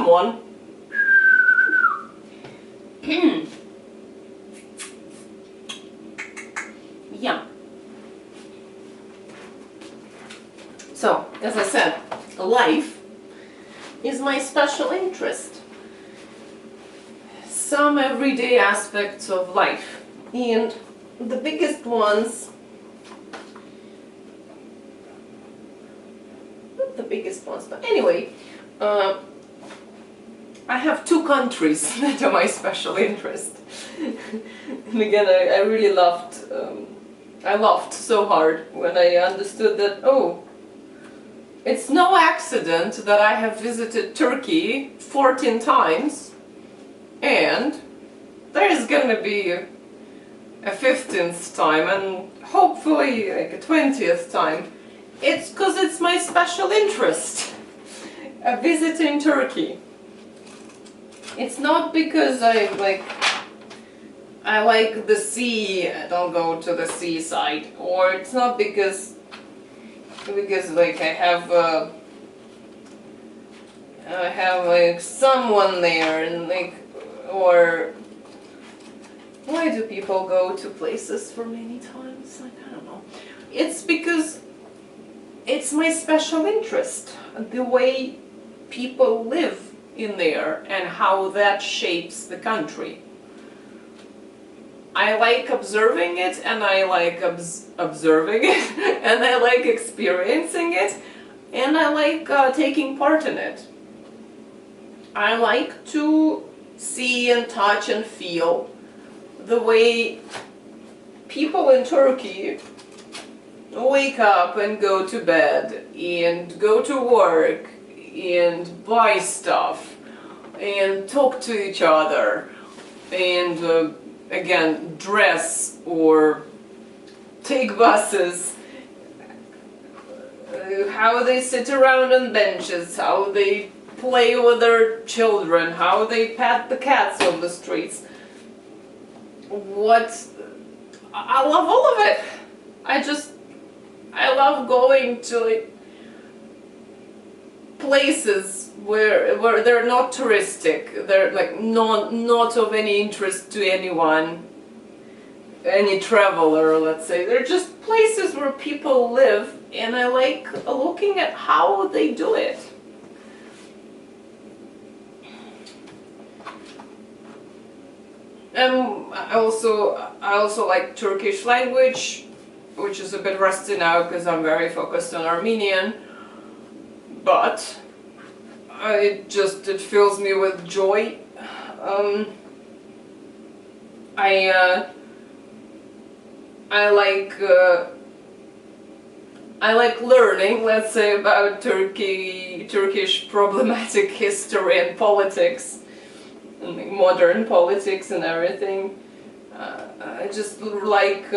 someone. Yeah. So, as I said, life is my special interest. Some everyday aspects of life. And the biggest ones, not the biggest ones, but anyway, I have two countries that are my special interest. And again, I really loved, I laughed so hard when I understood that, oh, it's no accident that I have visited Turkey 14 times, and there is gonna be a 15th time and hopefully like a 20th time. It's because it's my special interest, visiting Turkey. It's not because I like the sea, I don't go to the seaside, or it's not because like I have like someone there, and like, or why do people go to places for many times? Like, I don't know. It's because it's my special interest, the way people live in there and how that shapes the country. I like observing it, and I like observing it, and I like experiencing it, and I like taking part in it. I like to see and touch and feel the way people in Turkey wake up and go to bed and go to work and buy stuff and talk to each other and again, dress or take buses, how they sit around on benches, how they play with their children, how they pat the cats on the streets. I love all of it. I love going to like places where they're not touristic, they're like not of any interest to anyone, any traveler, let's say. They're just places where people live, and I like looking at how they do it. I also like Turkish language, which is a bit rusty now because I'm very focused on Armenian, but it fills me with joy. I like learning, let's say, about Turkish problematic history and politics, and like modern politics and everything. I just like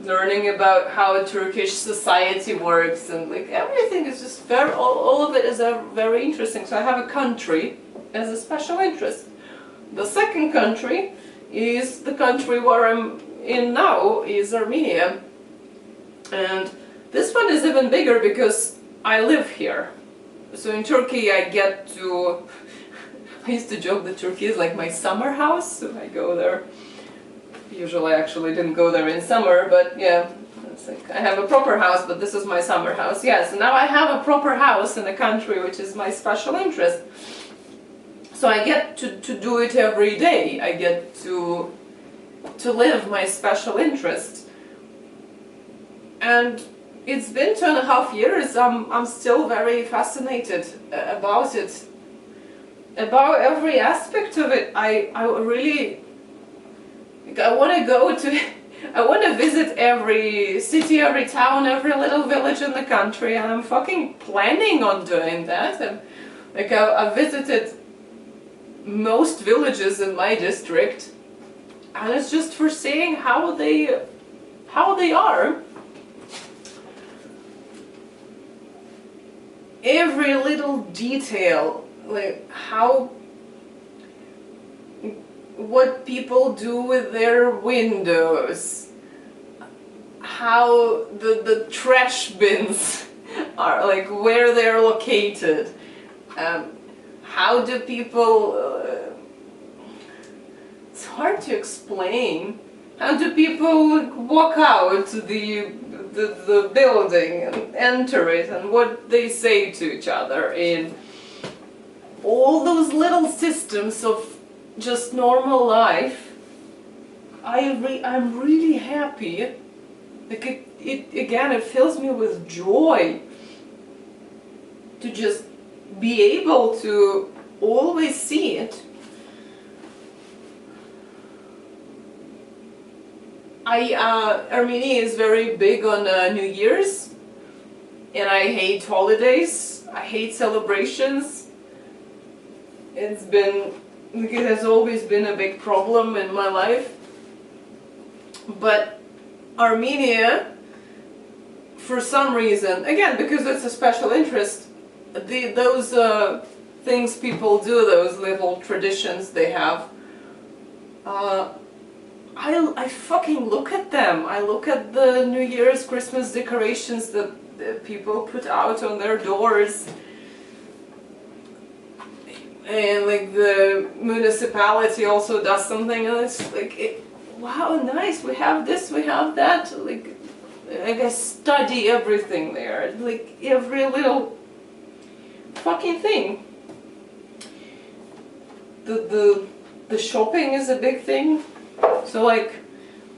learning about how Turkish society works, and like everything is just all of it is very interesting. So I have a country as a special interest. The second country is the country where I'm in now, is Armenia, and this one is even bigger because I live here. So in Turkey I get to, I used to joke that Turkey is like my summer house, so I go there. Usually I actually didn't go there in summer, but yeah, it's like I have a proper house, but this is my summer house. Yeah, so now I have a proper house in a country which is my special interest. So I get to do it every day. I get to live my special interest. And it's been 2.5 years. I'm still very fascinated about it, about every aspect of it. I really, I want to go to, I want to visit every city, every town, every little village in the country, and I'm fucking planning on doing that. And like I visited most villages in my district, and it's just for seeing how they are. Every little detail, like what people do with their windows, how the trash bins are, like where they're located, how do people, it's hard to explain, how do people walk out the building and enter it, and what they say to each other, in all those little systems of just normal life. I'm really happy. Like it fills me with joy to just be able to always see it. Armenia is very big on New Year's, and I hate holidays. I hate celebrations. It has always been a big problem in my life. But Armenia, for some reason, again because it's a special interest, those things people do, those little traditions they have, I fucking look at them. I look at the New Year's, Christmas decorations that people put out on their doors. And like the municipality also does something, and it's like, wow, nice, we have this, we have that. Like, I guess study everything there, like every little fucking thing. The shopping is a big thing. So like,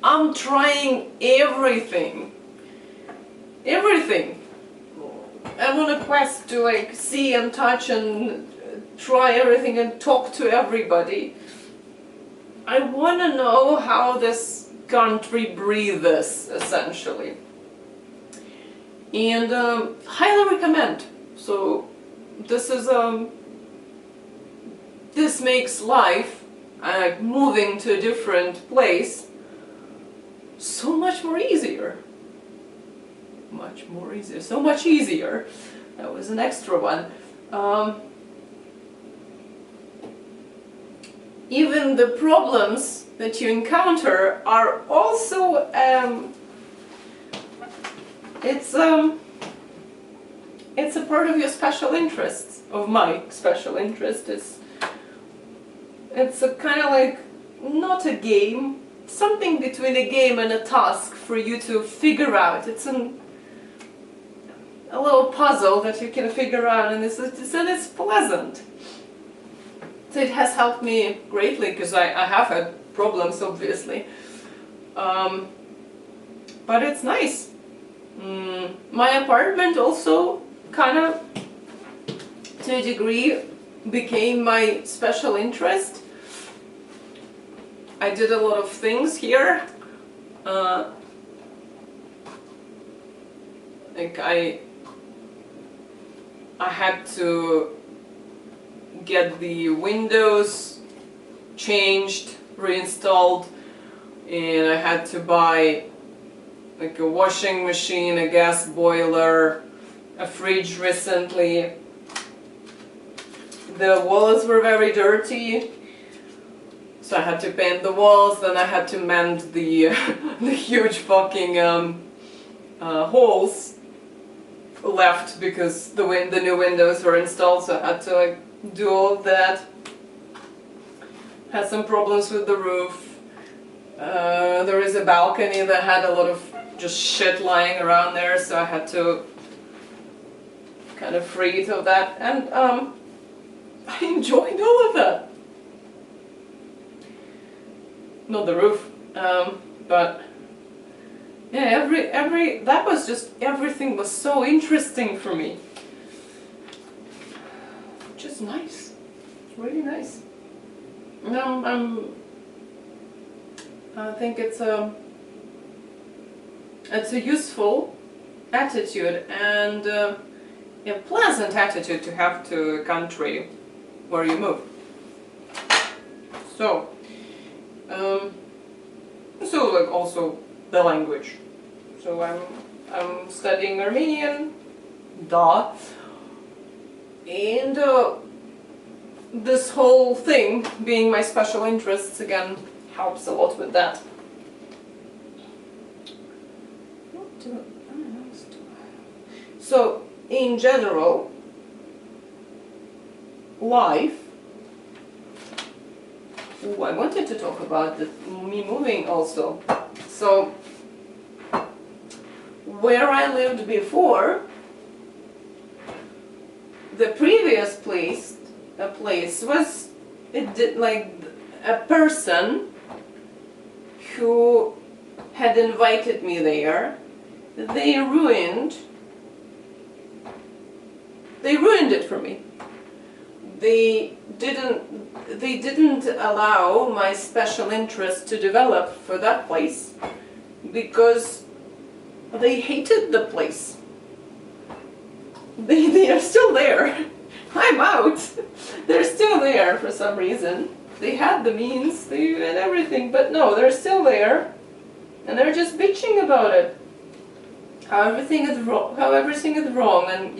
I'm trying everything. I'm on a quest to like see and touch and try everything and talk to everybody. I want to know how this country breathes, essentially. And highly recommend. So this is this makes life, moving to a different place, so much more easier. So much easier. That was an extra one. Even the problems that you encounter are also, it's a part of your special interests, of my special interest. It's a kind of like, not a game, something between a game and a task for you to figure out. It's a little puzzle that you can figure out, and it's pleasant. So it has helped me greatly, because I have had problems, obviously. But it's nice. My apartment also kind of, to a degree, became my special interest. I did a lot of things here. Like I had to get the windows changed, reinstalled, and I had to buy like a washing machine, a gas boiler, a fridge recently. The walls were very dirty, so I had to paint the walls. Then I had to mend the the huge fucking holes left because the new windows were installed, so I had to like do all of that. Had some problems with the roof. There is a balcony that had a lot of just shit lying around there, so I had to kind of free it of that, and I enjoyed all of that. Not the roof, but yeah, that was just, everything was so interesting for me. Just nice, really nice. I think it's a useful attitude and a pleasant attitude to have to a country where you move. So, like also the language. So I'm studying Armenian, and this whole thing being my special interests again helps a lot with that. So in general, life. Ooh, I wanted to talk about me moving also. So, where I lived before, the previous place was, it did like a person who had invited me there. They ruined it for me. They didn't allow my special interest to develop for that place because they hated the place. They are still there. I'm out. They're still there for some reason. They had the means, and everything, but no, they're still there, and they're just bitching about it. How everything is wrong, and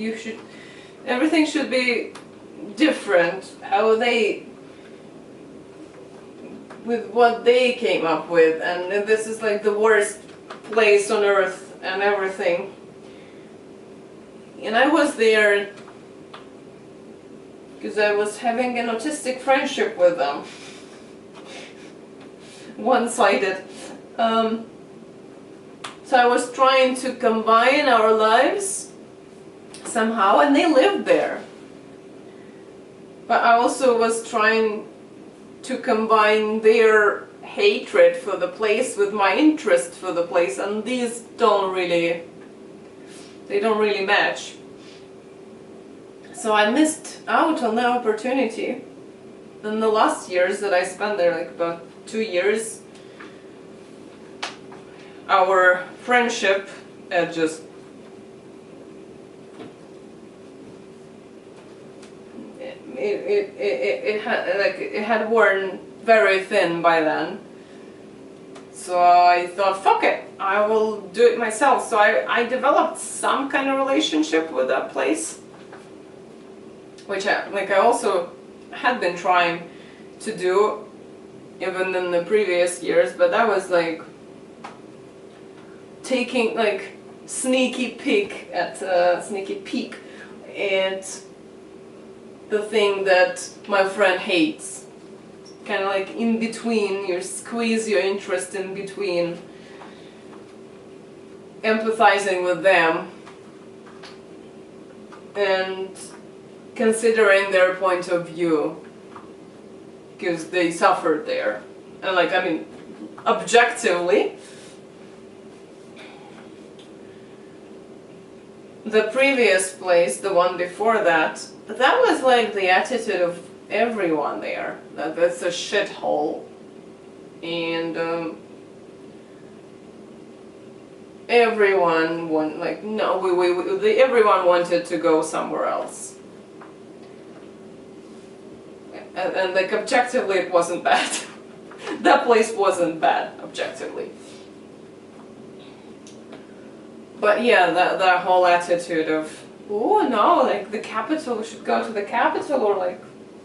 everything should be different. How with what they came up with, and this is like the worst place on earth and everything. And I was there because I was having an autistic friendship with them. One-sided. So I was trying to combine our lives somehow, and they lived there. But I also was trying to combine their hatred for the place with my interest for the place, and these don't really match. So I missed out on the opportunity. In the last years that I spent there, like about 2 years, our friendship just it had worn very thin by then. So I thought, fuck it, I will do it myself. So I developed some kind of relationship with that place, which I also had been trying to do even in the previous years, but that was like taking like sneaky peek at the thing that my friend hates. Kind of like in between, you squeeze your interest in between, empathizing with them and considering their point of view, because they suffered there. And like, I mean, objectively, the previous place, the one before that was like the attitude of everyone there, that's a shithole, and everyone everyone wanted to go somewhere else, and like objectively it wasn't bad. That place wasn't bad objectively, but yeah, that whole attitude of, oh no, like the capital, we should go to the capital, or like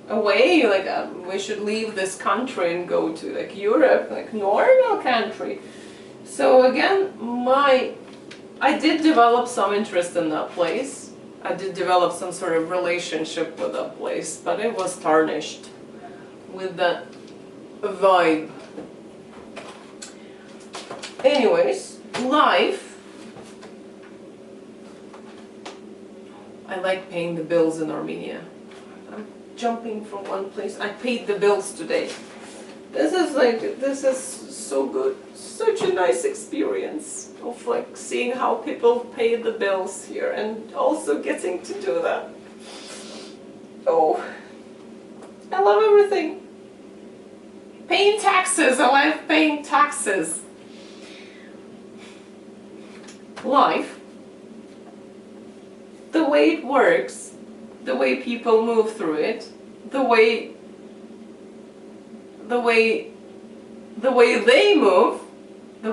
away, like we should leave this country and go to like Europe, like normal country. So again, I did develop some interest in that place. I did develop some sort of relationship with that place, but it was tarnished with that vibe. Anyways, life. I like paying the bills in Armenia. I'm jumping from one place. I paid the bills today. This is so good. Such a nice experience of like seeing how people pay the bills here and also getting to do that. Oh, I love everything. Paying taxes. I love paying taxes. Life. The way it works, the way people move through it, the way they move, the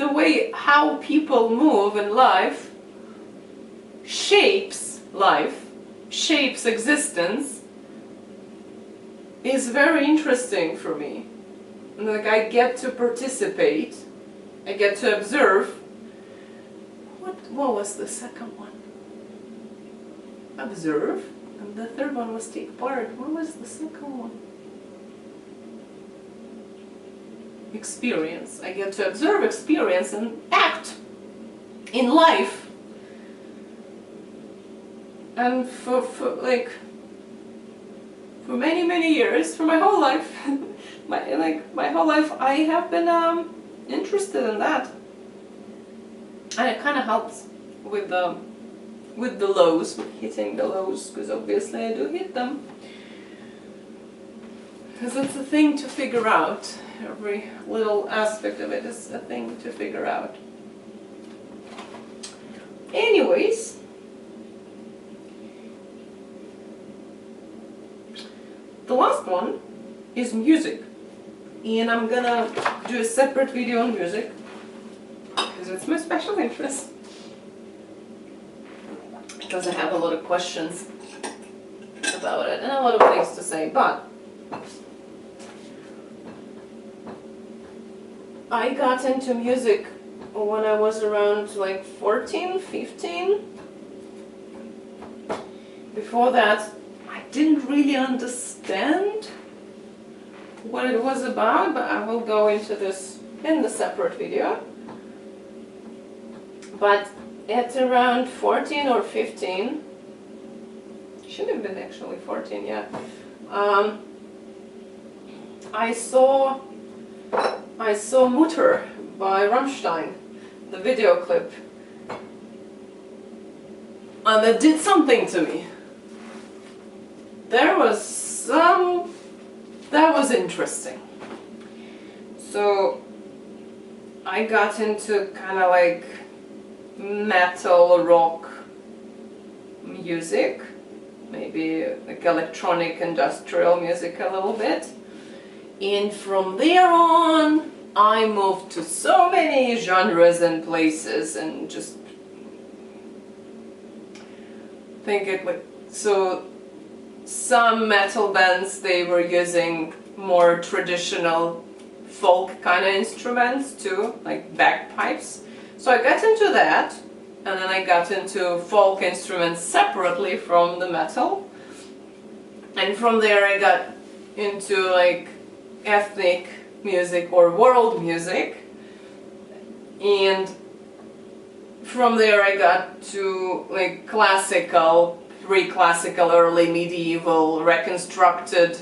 way how people move in life shapes existence, is very interesting for me. And like I get to participate, I get to observe. What was the second one? Observe, And the third one was take part. What was the second one? Experience. I get to observe, experience, and act in life. And for many years, for my whole life, my whole life, I have been interested in that, and it kind of helps with the lows, with hitting the lows, because obviously I do hit them. Because it's a thing to figure out. Every little aspect of it is a thing to figure out. Anyways, the last one is music. And I'm gonna do a separate video on music, because it's my special interest. Because I have a lot of questions about it and a lot of things to say, but I got into music when I was around like 14, 15. Before that, I didn't really understand what it was about, but I will go into this in the separate video. But at around 14 or 15, should have been actually 14, yeah. I saw Mutter by Rammstein, the video clip, and it did something to me. That was interesting. So I got into kind of like metal rock music, maybe like electronic industrial music a little bit. And from there on, I moved to so many genres and places, and just think it like, so some metal bands, they were using more traditional folk kind of instruments too, like bagpipes. So I got into that, and then I got into folk instruments separately from the metal. And from there I got into like ethnic music or world music. And from there I got to like classical, pre-classical, early medieval, reconstructed,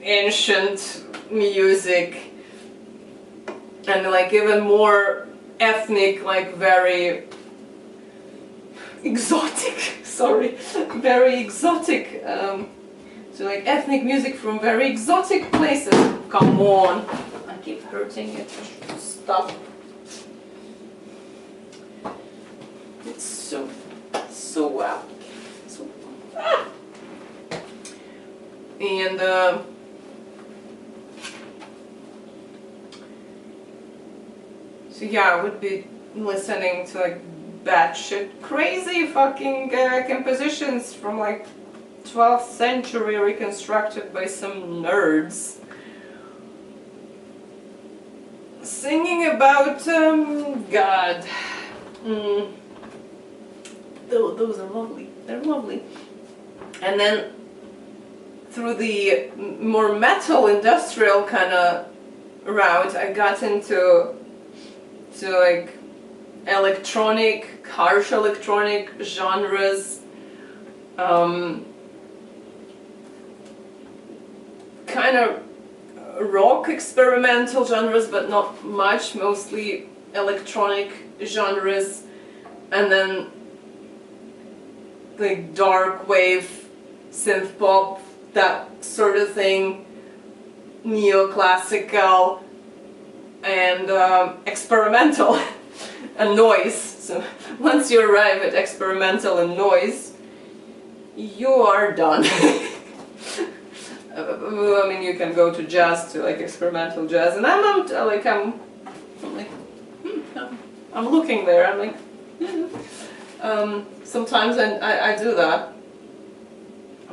ancient music, and like even more ethnic, like very exotic, sorry, very exotic, so like ethnic music from very exotic places. Come on, I keep hurting it, stop. It's so wow. So, ah. And so yeah, I would be listening to like batshit crazy fucking compositions from like 12th century reconstructed by some nerds singing about God. Those are lovely. They're lovely. And then through the more metal industrial kind of route, I got into like electronic, harsh electronic genres, kind of rock experimental genres, but not much, mostly electronic genres, and then like dark wave, synth pop, that sort of thing, neoclassical, and experimental and noise. So once you arrive at experimental and noise, you are done. I mean, you can go to jazz, to like experimental jazz, and I'm looking there. I'm like, sometimes I do that.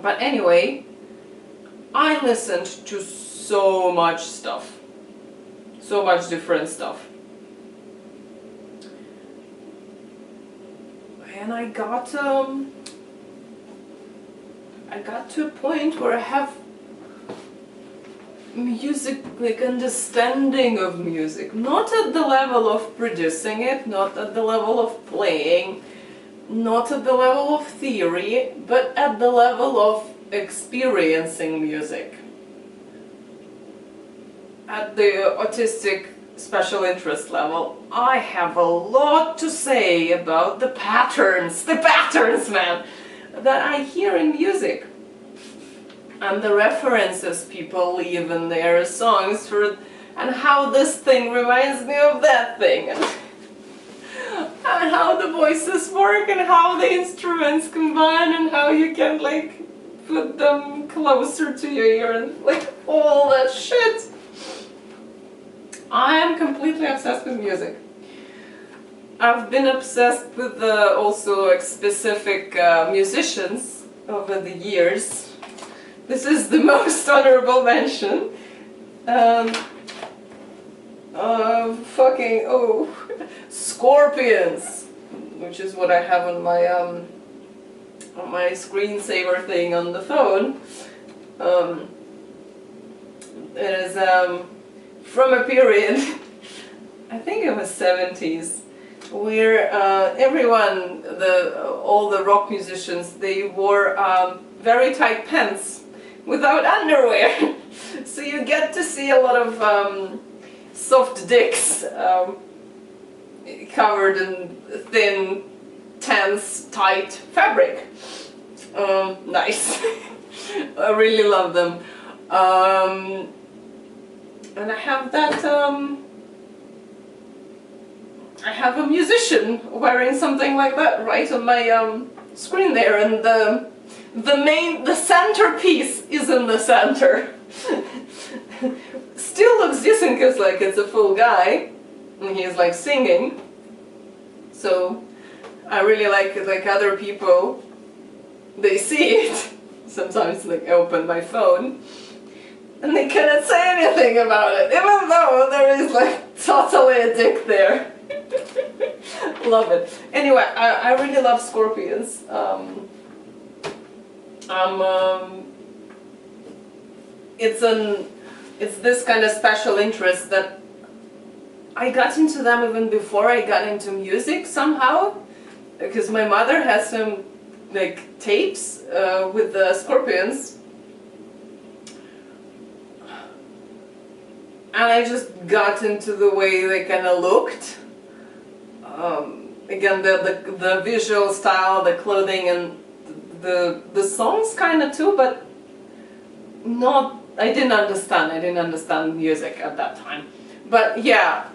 But anyway, I listened to so much stuff. So much different stuff. And I got I got to a point where I have music, like understanding of music, not at the level of producing it, not at the level of playing, not at the level of theory, but at the level of experiencing music. At the autistic special interest level, I have a lot to say about the patterns, man, that I hear in music. And the references people leave in their songs for, and how this thing reminds me of that thing, and how the voices work, and how the instruments combine, and how you can like put them closer to your ear, and like all that shit. I am completely obsessed with music. I've been obsessed with also like specific musicians over the years. This is the most honorable mention. Scorpions, which is what I have on my screensaver thing on the phone. It is from a period, I think it was 70s, where everyone, all the rock musicians, they wore very tight pants without underwear. So you get to see a lot of soft dicks covered in thin, tense, tight fabric. Nice. I really love them. And I have that, I have a musician wearing something like that right on my screen there, and the centerpiece is in the center. Still looks decent because like it's a full guy and he's like singing. So I really like other people, they see it. Sometimes like I open my phone and they cannot say anything about it, even though there is like totally a dick there. Love it. Anyway, I really love Scorpions. It's this kind of special interest that I got into them even before I got into music somehow, because my mother has some like tapes with the Scorpions, and I just got into the way they kind of looked. Again, the visual style, the clothing, and the songs kind of too, but not. I didn't understand music at that time. But yeah,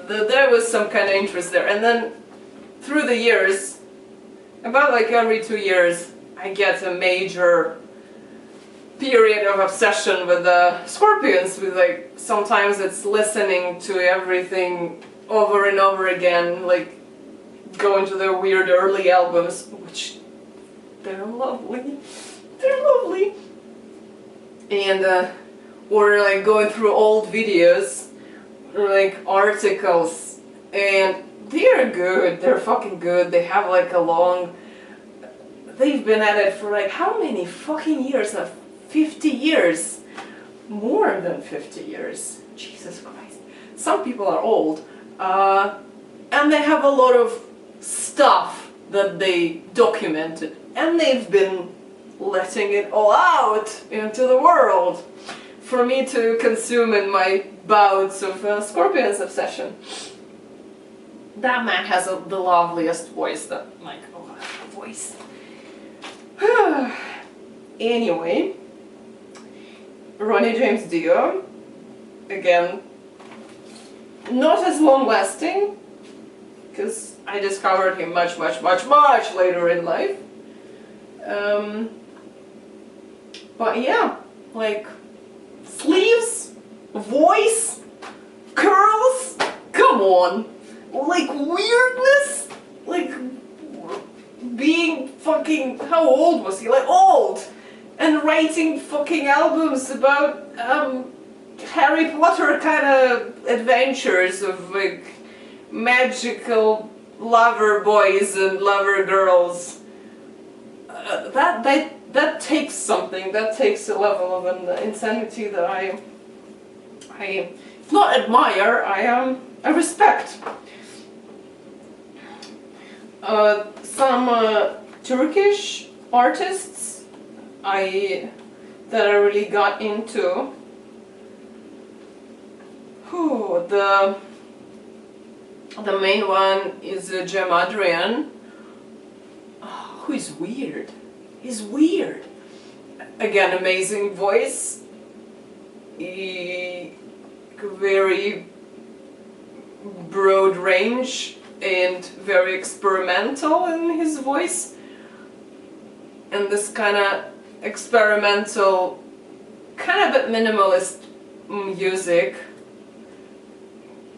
there was some kind of interest there, and then through the years, about like every 2 years, I get a major period of obsession with the Scorpions. With like sometimes it's listening to everything over and over again, like going to their weird early albums, which they're lovely, and or like going through old videos, or like articles, and they're good, they're fucking good. They have like a long, they've been at it for like how many fucking years now? 50 years, more than 50 years, Jesus Christ. Some people are old, and they have a lot of stuff that they documented, and they've been letting it all out into the world for me to consume in my bouts of Scorpions obsession. That man has the loveliest voice, that like, oh, voice. Anyway, Ronnie James Dio, again, not as long lasting, because I discovered him much later in life. But yeah, like sleeves, voice, curls, come on, like weirdness, like being fucking, how old was he? Like old, and writing fucking albums about Harry Potter kind of adventures of like magical lover boys and lover girls. that takes something. That takes a level of an insanity that I if not admire, I respect. Some Turkish artists that I really got into. The main one is Cem Adrian, who is weird. He's weird. Again, amazing voice. Very broad range and very experimental in his voice. And this kind of experimental, kind of a bit minimalist music.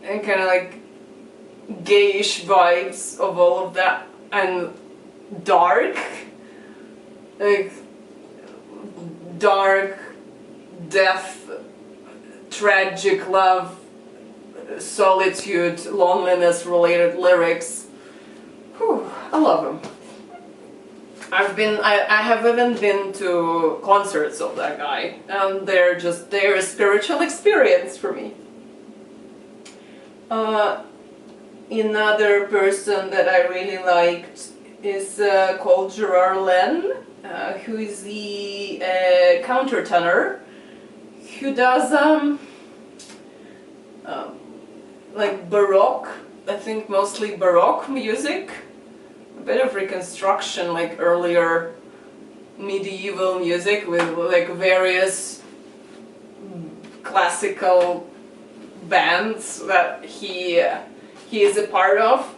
And kind of like gayish vibes of all of that, and dark, like dark death, tragic love, solitude, loneliness related lyrics. Whew, I love them. I have even been to concerts of that guy, and they're a spiritual experience for me. Another person that I really liked is called Gerard Len, who is the countertenor, who does like Baroque, I think mostly Baroque music, a bit of Reconstruction, like earlier medieval music with like various classical bands that he is a part of.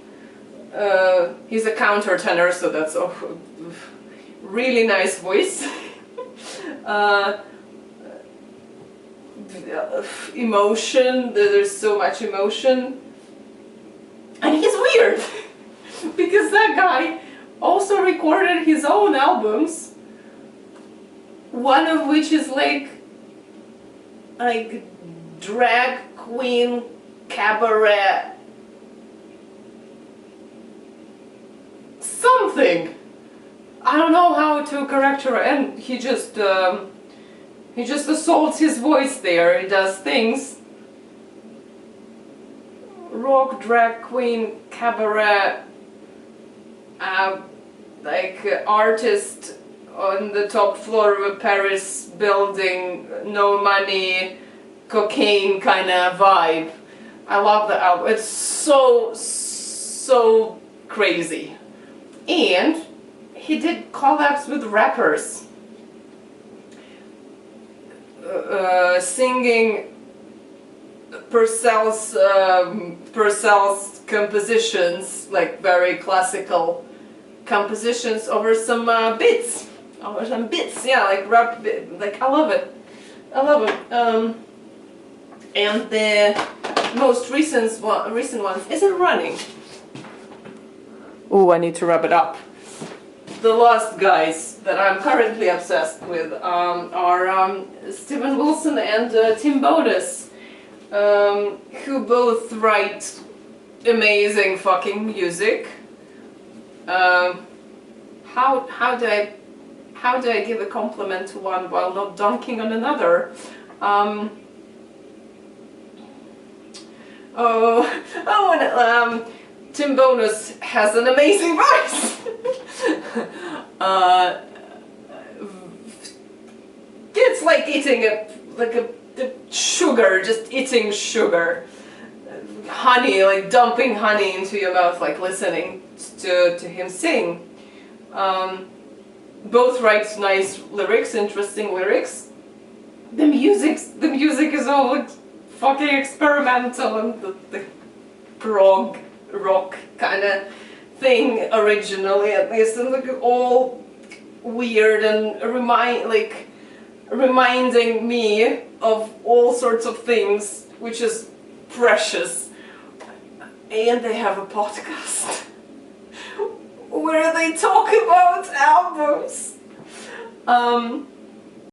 He's a countertenor, so that's a really nice voice. Emotion, there's so much emotion. And he's weird because that guy also recorded his own albums, one of which is like drag queen cabaret something. I don't know how to characterize, and he just assaults his voice there. He does things. Rock, drag queen, cabaret, artist on the top floor of a Paris building, no money, cocaine kind of vibe. I love the album. It's so crazy. And he did collabs with rappers, singing Purcell's compositions, like very classical compositions over some beats, yeah, like rap, like I love it. And the most recent ones isn't running. Oh, I need to wrap it up. The last guys that I'm currently obsessed with are Steven Wilson and Tim Bodas, who both write amazing fucking music. How do I give a compliment to one while not dunking on another? Tim Bodas has an amazing voice. It's like eating sugar, just eating sugar. Honey, like dumping honey into your mouth, like listening to him sing. Both write nice lyrics, interesting lyrics. The music is all like fucking experimental, and the prog rock kind of thing originally, at least, and like all weird and reminding me of all sorts of things, which is precious. And they have a podcast where they talk about albums.